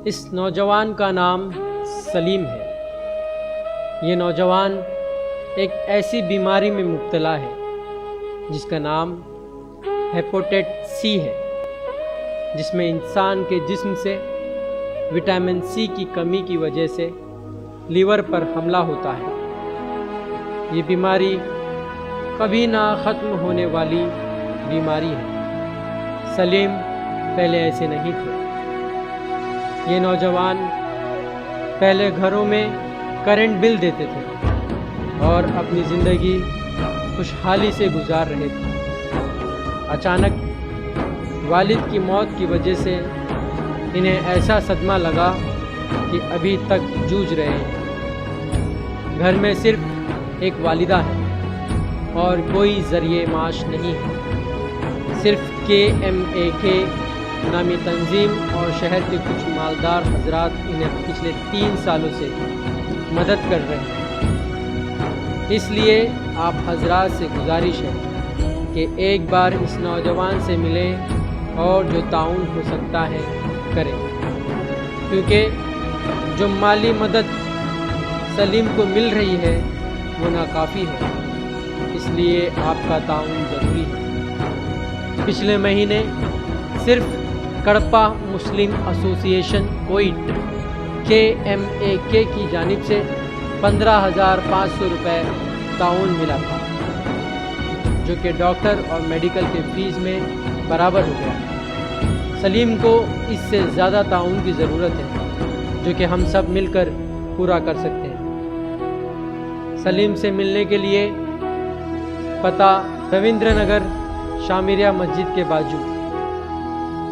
اس نوجوان کا نام سلیم ہے۔ یہ نوجوان ایک ایسی بیماری میں مبتلا ہے جس کا نام ہیپاٹائٹس سی ہے، جس میں انسان کے جسم سے وٹامن سی کی کمی کی وجہ سے لیور پر حملہ ہوتا ہے۔ یہ بیماری کبھی نہ ختم ہونے والی بیماری ہے۔ سلیم پہلے ایسے نہیں تھے۔ یہ نوجوان پہلے گھروں میں کرنٹ بل دیتے تھے اور اپنی زندگی خوشحالی سے گزار رہے تھے۔ اچانک والد کی موت کی وجہ سے انہیں ایسا صدمہ لگا کہ ابھی تک جوجھ رہے ہیں۔ گھر میں صرف ایک والدہ ہے اور کوئی ذریعہ معاش نہیں ہے۔ صرف KMAK نامی تنظیم اور شہر کے کچھ مالدار حضرات انہیں پچھلے 3 سالوں سے مدد کر رہے ہیں۔ اس لیے آپ حضرات سے گزارش ہے کہ ایک بار اس نوجوان سے ملیں اور جو تعاون ہو سکتا ہے کریں، کیونکہ جو مالی مدد سلیم کو مل رہی ہے وہ ناکافی ہے، اس لیے آپ کا تعاون ضروری ہے۔ پچھلے مہینے صرف کڑپا مسلم ایسوسی ایشن کوئٹ KMAK کی جانب سے 15,500 روپے تعاون ملا تھا، جو کہ ڈاکٹر اور میڈیکل کے فیس میں برابر ہو گیا۔ سلیم کو اس سے زیادہ تعاون کی ضرورت ہے، جو کہ ہم سب مل کر پورا کر سکتے ہیں۔ سلیم سے ملنے کے لیے پتہ رویندر نگر شامیریہ مسجد کے بازو۔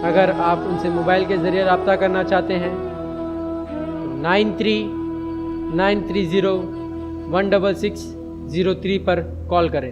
اگر آپ ان سے موبائل کے ذریعے رابطہ کرنا چاہتے ہیں تو 93-930-16603 پر کال کریں۔